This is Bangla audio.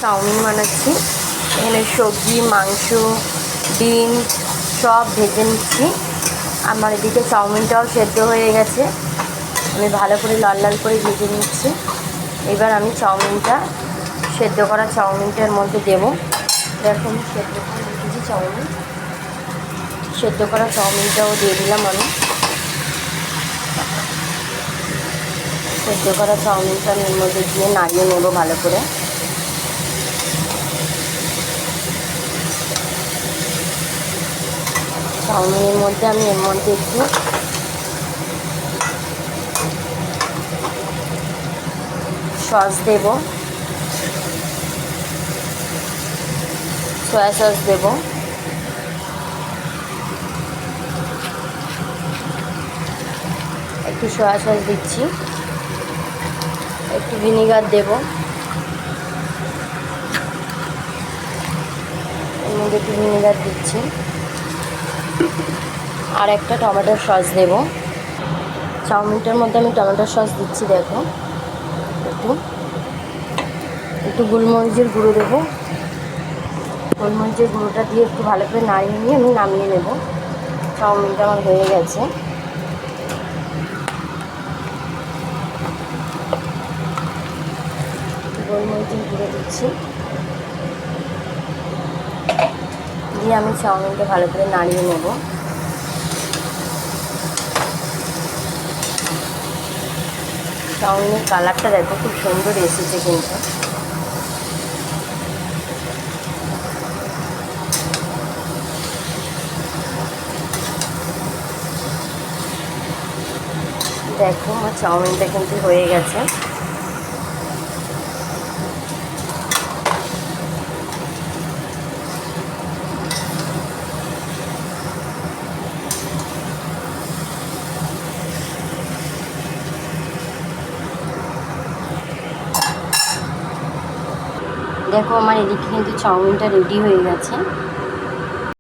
চাউমিন বানাচ্ছি। এখানে সবজি, মাংস, ডিম সব ভেজে নিচ্ছি। আমার এদিকে চাউমিনটাও সেদ্ধ হয়ে গেছে, আমি ভালো করে লাল লাল করে ভেজে নিচ্ছি। এবার আমি চাউমিনটা, সেদ্ধ করা চাউমিনটার মধ্যে দেবো। দেখুন সেদ্ধ করে রেখেছি চাউমিন, সেদ্ধ করা চাউমিনটাও দিয়ে দিলাম। আমি সেদ্ধ করা চাউমিনটা এর মধ্যে দিয়ে নাড়িয়ে নেব ভালো করে। চাউমিনের মধ্যে আমি এর মধ্যে একটু সস দেব, সয়া সস দেব, একটু সয়া সস দিচ্ছি, একটু ভিনিগার দেব, এর মধ্যে একটু ভিনিগার দিচ্ছি, আর একটা টমেটোর সস দেব। চাউমিনটার মধ্যে আমি টমেটোর সস দিচ্ছি। দেখো একটু একটু গোলমরিচের গুঁড়ো দেবো। গোলমরিচের গুঁড়োটা দিয়ে একটু ভালো করে নাড়িয়ে নিয়ে আমি নামিয়ে নেব। চাউমিনটা আমার হয়ে গেছে। গোলমরিচের গুঁড়ো দিচ্ছি, দিয়ে আমি চাউমিনটা ভালো করে নাড়িয়ে নেব। চাউমিনের কালারটা দেখো খুব সুন্দর এসেছে কিন্তু। দেখো আমার চাউমিনটা কিন্তু হয়ে গেছে। দেখো আমার এদিকে কিন্তু চাউমিনটা রেডি হয়ে গেছে।